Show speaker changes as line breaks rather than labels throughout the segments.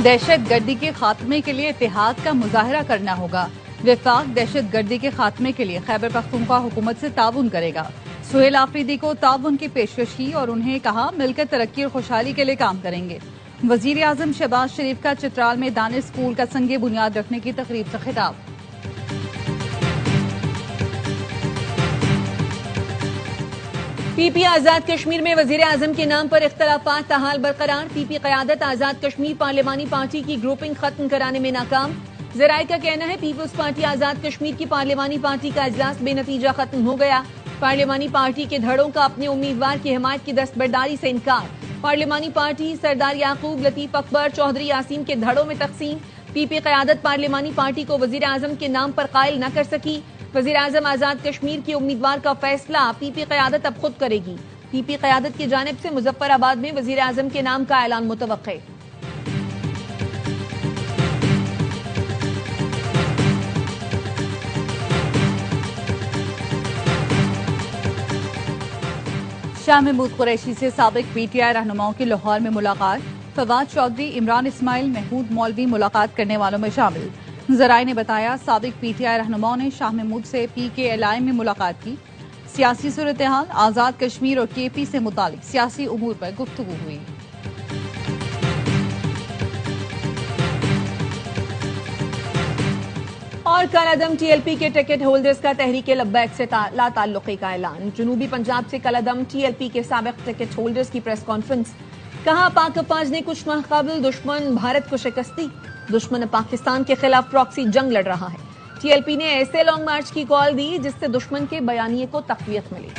دہشت گردی کے خاتمے کے لیے اتحاد کا مظاہرہ کرنا ہوگا۔ وفاق دہشت گردی کے خاتمے کے لیے خیبر پختونخوا حکومت سے تعاون کرے گا۔ سہیل آفریدی کو تعاون کی پیشکش کی اور انہیں کہا مل کر ترقی اور خوشحالی کے لیے کام کریں گے۔ وزیر اعظم شہباز شریف کا چترال میں دانش اسکول کا سنگ بنیاد رکھنے کی تقریب سے خطاب۔
پی پی آزاد کشمیر میں وزیر اعظم کے نام پر اختلافات تاحال برقرار۔ پی پی قیادت آزاد کشمیر پارلیمانی پارٹی کی گروپنگ ختم کرانے میں ناکام۔ ذرائع کا کہنا ہے پیپلز پارٹی آزاد کشمیر کی پارلیمانی پارٹی کا اجلاس بے نتیجہ ختم ہو گیا۔ پارلیمانی پارٹی کے دھڑوں کا اپنے امیدوار کی حمایت کی دستبرداری سے انکار۔ پارلیمانی پارٹی سردار یعقوب لطیف اکبر چودھری یاسین کے دھڑوں میں تقسیم۔ پی پی قیادت پارلیمانی پارٹی کو وزیر اعظم کے نام پر قائل نہ کر سکی۔ وزیر اعظم آزاد کشمیر کے امیدوار کا فیصلہ پی پی قیادت اب خود کرے گی۔ پی پی قیادت کی جانب سے مظفر آباد میں وزیر اعظم کے نام کا اعلان متوقع۔
شاہ محمود قریشی سے سابق پی ٹی آئی رہنماؤں کی لاہور میں ملاقات۔ فواد چودھری، عمران اسماعیل، محمود مولوی ملاقات کرنے والوں میں شامل۔ ذرائع نے بتایا سابق پی ٹی آئی رہنماؤں نے شاہ محمود سے پی کے ایل آئی میں ملاقات کی۔ سیاسی صورتحال، آزاد کشمیر اور کے پی سے متعلق سیاسی امور پر گفتگو ہوئی۔
اور کالعدم ٹی ایل پی کے ٹکٹ ہولڈرز کا تحریک لبیک سے لا تعلقی کا اعلان۔ جنوبی پنجاب سے کالعدم ٹی ایل پی کے سابق ٹکٹ ہولڈرز کی پریس کانفرنس۔ کہا پاک افواج نے کچھ ماہ قبل دشمن بھارت کو شکست دی۔ دشمن پاکستان کے خلاف پراکسی جنگ لڑ رہا ہے۔ ٹی ایل پی نے ایسے لانگ مارچ کی کال دی جس سے دشمن کے بیانیے کو تقویت ملی۔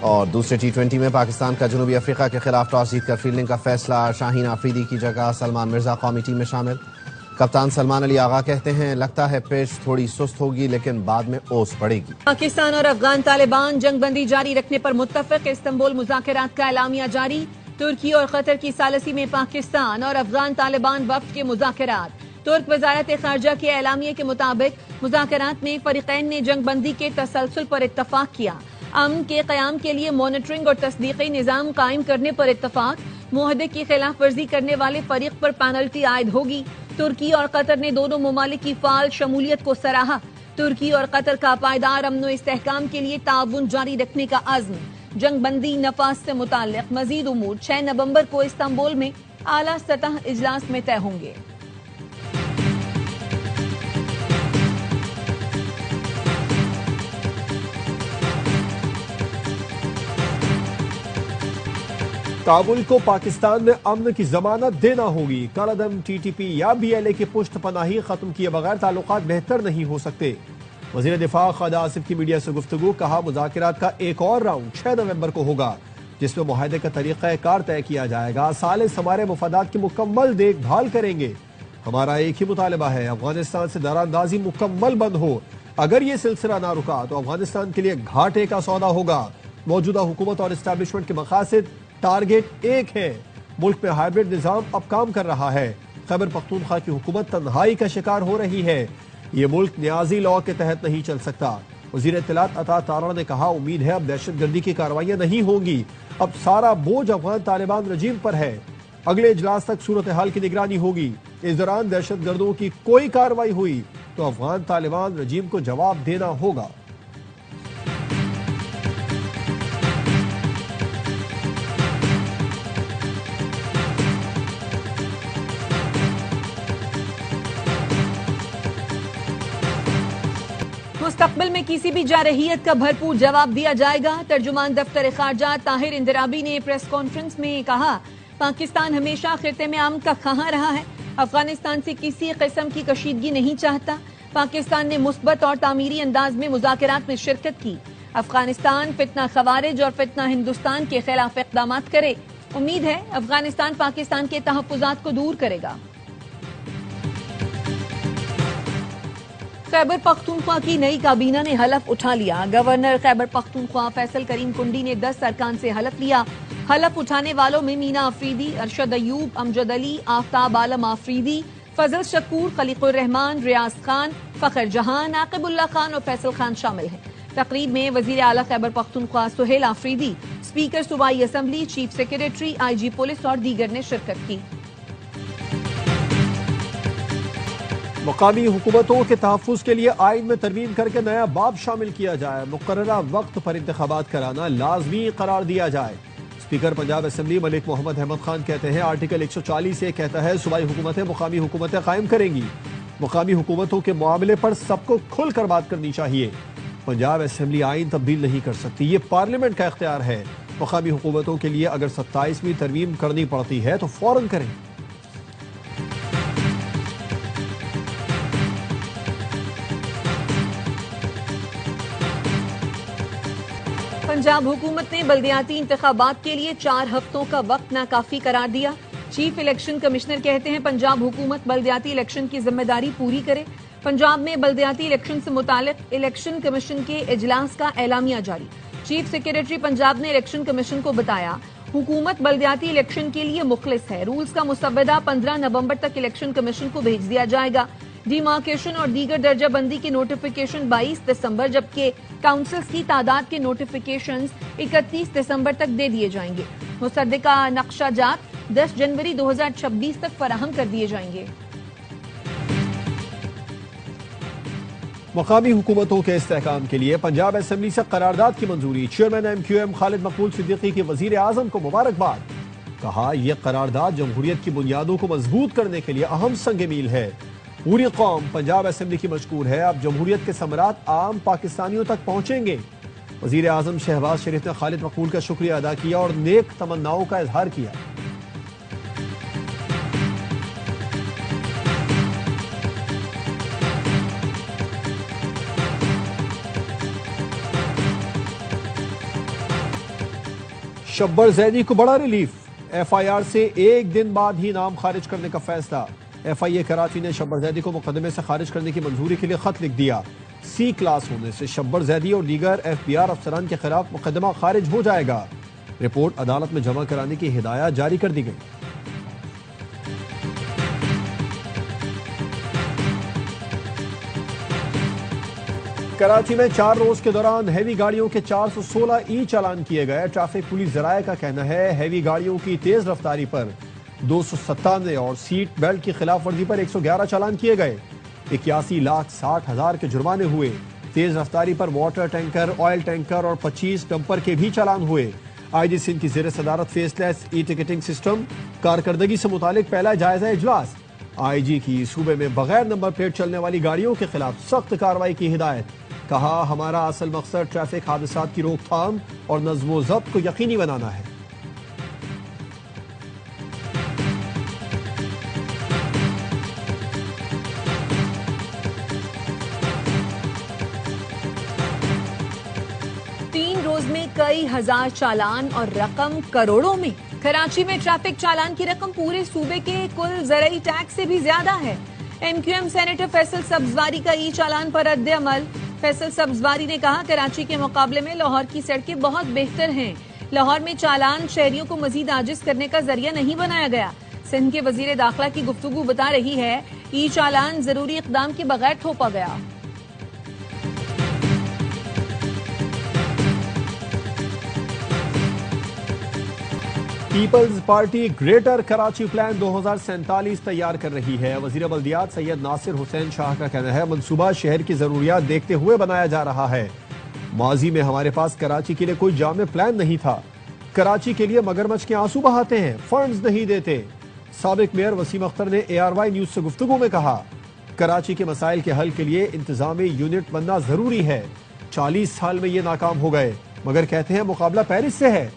اور دوسرے T20 میں پاکستان کا جنوبی افریقہ کے خلاف ٹاس جیت کر فیلڈنگ کا فیصلہ۔ شاہین آفریدی کی جگہ سلمان مرزا قومی ٹیم میں شامل۔ کپتان سلمان علی آغا کہتے ہیں لگتا ہے پیچ تھوڑی سست ہوگی لیکن بعد میں اوس پڑے گی۔
پاکستان اور افغان طالبان جنگ بندی جاری رکھنے پر متفق۔ استنبول مذاکرات کا اعلامیہ جاری۔ ترکی اور قطر کی ثالثی میں پاکستان اور افغان طالبان وفد کے مذاکرات۔ ترک وزارت خارجہ کے اعلامیے کے مطابق مذاکرات میں فریقین نے جنگ بندی کے تسلسل پر اتفاق کیا۔ امن کے قیام کے لیے مانیٹرنگ اور تصدیقی نظام قائم کرنے پر اتفاق۔ معاہدے کی خلاف ورزی کرنے والے فریق پر پینلٹی عائد ہوگی۔ ترکی اور قطر نے دونوں ممالک کی فعال شمولیت کو سراہا۔ ترکی اور قطر کا پائیدار امن و استحکام کے لیے تعاون جاری رکھنے کا عزم۔ جنگ بندی نفاذ سے متعلق مزید امور 6 نومبر کو استنبول میں اعلیٰ سطح اجلاس میں طے ہوں گے۔
کابل کو پاکستان میں امن کی ضمانت دینا ہوگی۔ کالعدم ٹی ٹی پی یا بی ایل اے کی پشت پناہی ختم کیے بغیر تعلقات بہتر نہیں ہو سکتے۔ وزیر دفاع خالد آصف کی میڈیا سے گفتگو۔ کہا مذاکرات کا ایک اور راؤنڈ 6 نومبر کو ہوگا جس میں معاہدے کا طریقہ کار طے کیا جائے گا۔ ثالث ہمارے مفادات کی مکمل دیکھ بھال کریں گے۔ ہمارا ایک ہی مطالبہ ہے افغانستان سے دراندازی مکمل بند ہو۔ اگر یہ سلسلہ نہ رکا تو افغانستان کے لیے گھاٹے کا سودا ہوگا۔ موجودہ حکومت اور اسٹیبلشمنٹ کے مقاصد ٹارگٹ ایک ہے۔ ملک میں ہائیبرڈ نظام اب کام کر رہا ہے۔ خیبر پختونخوا کی حکومت تنہائی کا شکار ہو رہی ہے۔ یہ ملک نیازی لاء کے تحت نہیں چل سکتا۔ وزیر اطلاعات عطا تارڑ نے کہا امید ہے اب دہشت گردی کی کارروائیاں نہیں ہوں گی۔ اب سارا بوجھ افغان طالبان رجیم پر ہے۔ اگلے اجلاس تک صورتحال کی نگرانی ہوگی۔ اس دوران دہشت گردوں کی کوئی کارروائی ہوئی تو افغان طالبان رجیم کو جواب دینا ہوگا۔
مستقبل میں کسی بھی جارحیت کا بھرپور جواب دیا جائے گا۔ ترجمان دفتر خارجہ طاہر اندرابی نے پریس کانفرنس میں کہا پاکستان ہمیشہ خطے میں امن کا خواہاں رہا ہے۔ افغانستان سے کسی قسم کی کشیدگی نہیں چاہتا۔ پاکستان نے مثبت اور تعمیری انداز میں مذاکرات میں شرکت کی۔ افغانستان فتنہ خوارج اور فتنہ ہندوستان کے خلاف اقدامات کرے۔ امید ہے افغانستان پاکستان کے تحفظات کو دور کرے گا۔ خیبر پختونخوا کی نئی کابینہ نے حلف اٹھا لیا۔ گورنر خیبر پختونخوا فیصل کریم کنڈی نے 10 ارکان سے حلف لیا۔ حلف اٹھانے والوں میں مینا آفریدی، ارشد ایوب، امجد علی، آفتاب عالم آفریدی، فضل شکور، خلیق الرحمان، ریاض خان، فخر جہان، عاقب اللہ خان اور فیصل خان شامل ہیں۔ تقریب میں وزیر اعلیٰ خیبر پختونخوا سہیل آفریدی، اسپیکر صوبائی اسمبلی، چیف سیکریٹری، آئی جی پولیس اور دیگر نے شرکت کی۔
مقامی حکومتوں کے تحفظ کے لیے آئین میں ترمیم کر کے نیا باب شامل کیا جائے، مقررہ وقت پر انتخابات کرانا لازمی قرار دیا جائے۔ اسپیکر پنجاب اسمبلی ملک محمد احمد خان کہتے ہیں آرٹیکل 140 یہ کہتا ہے صوبائی حکومتیں مقامی حکومتیں قائم کریں گی، مقامی حکومتوں کے معاملے پر سب کو کھل کر بات کرنی چاہیے۔ پنجاب اسمبلی آئین تبدیل نہیں کر سکتی، یہ پارلیمنٹ کا اختیار ہے۔ مقامی حکومتوں کے لیے اگر 27ویں ترمیم کرنی پڑتی ہے تو فوراً کریں۔
پنجاب حکومت نے بلدیاتی انتخابات کے لیے 4 ہفتوں کا وقت ناکافی قرار دیا۔ چیف الیکشن کمشنر کہتے ہیں پنجاب حکومت بلدیاتی الیکشن کی ذمہ داری پوری کرے۔ پنجاب میں بلدیاتی الیکشن سے متعلق الیکشن کمیشن کے اجلاس کا اعلامیہ جاری۔ چیف سیکریٹری پنجاب نے الیکشن کمیشن کو بتایا حکومت بلدیاتی الیکشن کے لیے مخلص ہے، رولز کا مسودہ 15 نومبر تک الیکشن کمیشن کو بھیج دیا جائے گا۔ ڈیمارکیشن اور دیگر درجہ بندی کے نوٹیفیکیشن 22 دسمبر جبکہ کاؤنسلز کی تعداد کے نوٹیفیکیشنز 31 دسمبر تک دے دیے جائیں گے۔ مصدقہ نقشہ جات 10 جنوری 2026 تک فراہم کر دیے جائیں گے۔
مقامی حکومتوں کے استحکام کے لیے پنجاب اسمبلی سے قرارداد کی منظوری، چیئرمین ایم کیو ایم خالد مقبول صدیقی کی وزیر اعظم کو مبارکباد۔ کہا یہ قرارداد جمہوریت کی بنیادوں کو مضبوط کرنے کے لیے اہم سنگ میل ہے۔ پوری قوم پنجاب اسمبلی کی مشکور ہے، اب جمہوریت کے ثمرات عام پاکستانیوں تک پہنچیں گے۔ وزیر اعظم شہباز شریف نے خالد مقبول کا شکریہ ادا کیا اور نیک تمناؤں کا اظہار کیا۔ شبر زیدی کو بڑا ریلیف، ایف آئی آر سے ایک دن بعد ہی نام خارج کرنے کا فیصلہ۔ ایف آئی اے کراچی نے شبر زیدی کو مقدمے سے خارج کرنے کی منظوری کے لیے خط لکھ دیا۔ سی کلاس ہونے سے شبر زیدی اور دیگر ایف بی آر افسران کے خلاف مقدمہ خارج ہو جائے گا۔ رپورٹ عدالت میں جمع کرانے کی ہدایت جاری کر دی گئی۔ کراچی میں 4 روز کے دوران ہیوی گاڑیوں کے 416 ای چالان کیے گئے۔ ٹریفک پولیس ذرائع کا کہنا ہے ہیوی گاڑیوں کی تیز رفتاری پر 297 اور سیٹ بیلٹ کی خلاف ورزی پر 111 چالان کیے گئے۔ 81,60,000 کے جرمانے ہوئے۔ تیز رفتاری پر واٹر ٹینکر، آئل ٹینکر اور 25 ڈمپر کے بھی چالان ہوئے۔ آئی جی سندھ کی زیر صدارت فیس لیس ای ٹکٹنگ سسٹم کارکردگی سے متعلق پہلا جائزہ اجلاس۔ آئی جی کی صوبے میں بغیر نمبر پلیٹ چلنے والی گاڑیوں کے خلاف سخت کارروائی کی ہدایت۔ کہا ہمارا اصل مقصد ٹریفک حادثات کی روک تھام اور نظم و ضبط کو یقینی بنانا ہے۔
کئی ہزار چالان اور رقم کروڑوں میں۔ کراچی میں ٹریفک چالان کی رقم پورے صوبے کے کل زرعی ٹیکس سے بھی زیادہ ہے۔ M Q M senator Faisal Sabzwari کا ای چالان پر رد عمل۔ فیصل سبزواری نے کہا کراچی کے مقابلے میں لاہور کی سڑکیں بہت بہتر ہیں۔ لاہور میں چالان شہریوں کو مزید عاجز کرنے کا ذریعہ نہیں بنایا گیا۔ سندھ کے وزیر داخلہ کی گفتگو بتا رہی ہے ای چالان ضروری اقدام کے بغیر تھوپا گیا۔
پیپلز پارٹی گریٹر کراچی پلان 2047 تیار کر رہی ہے۔ وزیر بلدیات سید ناصر حسین شاہ کا کہنا ہے منصوبہ شہر کی ضروریات دیکھتے ہوئے بنایا جا رہا ہے۔ ماضی میں ہمارے پاس کراچی کے لیے کوئی جامع پلان نہیں تھا۔ کراچی کے لیے مگرمچھ کے آنسو بہاتے ہیں، فنڈز نہیں دیتے۔ سابق میئر وسیم اختر نے اے آر وائی نیوز سے گفتگو میں کہا کراچی کے مسائل کے حل کے لیے انتظامی یونٹ بننا ضروری ہے۔ 40 سال میں یہ ناکام ہو گئے مگر کہتے ہیں مقابلہ پیرس سے ہے۔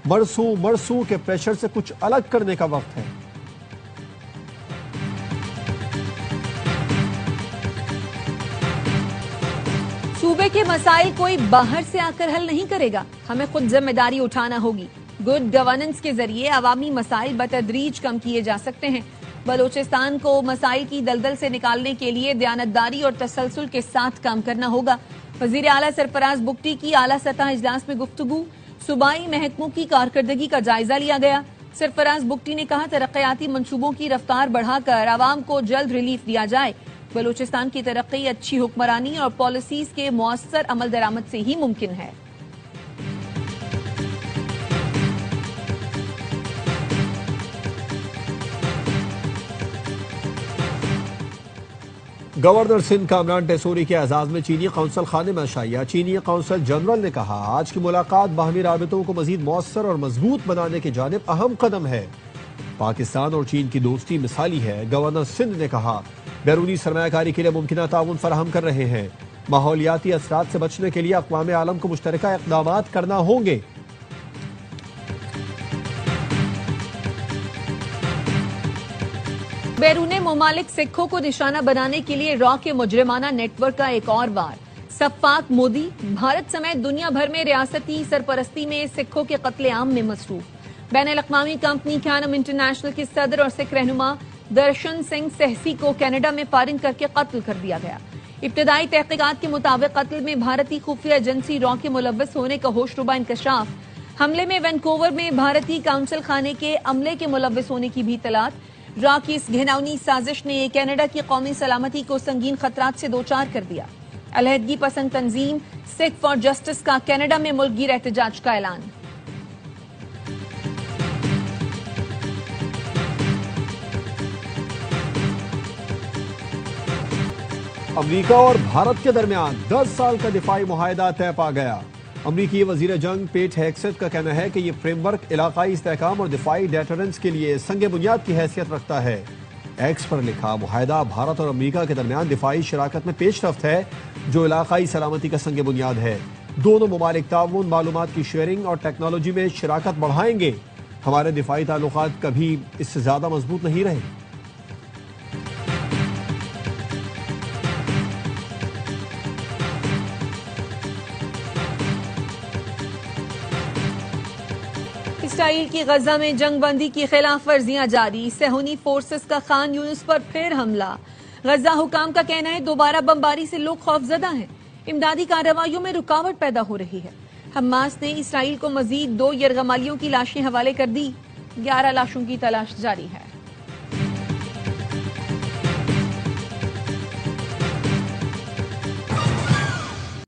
مرسوں کے پریشر سے کچھ الگ کرنے کا وقت ہے۔
صوبے کے مسائل کوئی باہر سے آ کر حل نہیں کرے گا، ہمیں خود ذمہ داری اٹھانا ہوگی۔ گڈ گورننس کے ذریعے عوامی مسائل بتدریج کم کیے جا سکتے ہیں۔ بلوچستان کو مسائل کی دلدل سے نکالنے کے لیے دیانتداری اور تسلسل کے ساتھ کام کرنا ہوگا۔ وزیر اعلیٰ سرفراز بگٹی کی اعلیٰ سطح اجلاس میں گفتگو، صوبائی محکموں کی کارکردگی کا جائزہ لیا گیا۔ سرفراز بگٹی نے کہا ترقیاتی منصوبوں کی رفتار بڑھا کر عوام کو جلد ریلیف دیا جائے۔ بلوچستان کی ترقی اچھی حکمرانی اور پالیسیز کے مؤثر عمل درآمد سے ہی ممکن ہے۔
گورنر سندھ کامران ٹیسوری کے اعزاز میں چینی قونصل خانے میں عشائیہ چینی قونصل جنرل نے کہا آج کی ملاقات باہمی رابطوں کو مزید مؤثر اور مضبوط بنانے کی جانب اہم قدم ہے۔ پاکستان اور چین کی دوستی مثالی ہے، گورنر سندھ نے کہا۔ بیرونی سرمایہ کاری کے لیے ممکنہ تعاون فراہم کر رہے ہیں۔ ماحولیاتی اثرات سے بچنے کے لیے اقوام عالم کو مشترکہ اقدامات کرنا ہوں گے۔
بیرون ممالک سکھوں کو نشانہ بنانے کے لیے را کے مجرمانہ نیٹ ورک کا ایک اور وار۔ سفاک مودی بھارت سمیت دنیا بھر میں ریاستی سرپرستی میں سکھوں کے قتل عام میں مصروف۔ بین الاقوامی کمپنی کینم انٹرنیشنل کے صدر اور سکھ رہنما درشن سنگھ سہسی کو کینیڈا میں فائرنگ کر کے قتل کر دیا گیا۔ ابتدائی تحقیقات کے مطابق قتل میں بھارتی خفیہ ایجنسی را کے ملوث ہونے کا ہوشربا انکشاف۔ حملے میں وینکوور میں بھارتی کونسل خانے کے عملے کے ملوث ہونے کی بھی اطلاعات۔ را کی اس گھناؤنی سازش نے کینیڈا کی قومی سلامتی کو سنگین خطرات سے دوچار کر دیا۔ علیحدگی پسند تنظیم سکھ فار جسٹس کا کینیڈا میں ملک گیر احتجاج کا اعلان۔
امریکہ اور بھارت کے درمیان 10 سال کا دفاعی معاہدہ طے پا گیا۔ امریکی وزیر جنگ پیٹ ہیگسیت کا کہنا ہے کہ یہ فریم ورک علاقائی استحکام اور دفاعی ڈیٹرنس کے لیے سنگ بنیاد کی حیثیت رکھتا ہے۔ ایکس پر لکھا معاہدہ بھارت اور امریکہ کے درمیان دفاعی شراکت میں پیش رفت ہے جو علاقائی سلامتی کا سنگ بنیاد ہے۔ دونوں ممالک تعاون، معلومات کی شیئرنگ اور ٹیکنالوجی میں شراکت بڑھائیں گے۔ ہمارے دفاعی تعلقات کبھی اس سے زیادہ مضبوط نہیں رہے۔
اسرائیل کی غزہ میں جنگ بندی کی خلاف ورزیاں جاری، صہیونی فورسز کا خان یونس پر پھر حملہ۔ غزہ حکام کا کہنا ہے دوبارہ بمباری سے لوگ خوفزدہ ہیں، امدادی کارروائیوں میں رکاوٹ پیدا ہو رہی ہے۔ حماس نے اسرائیل کو مزید 2 یرغمالیوں کی لاشیں حوالے کر دی، 11 لاشوں کی تلاش جاری ہے۔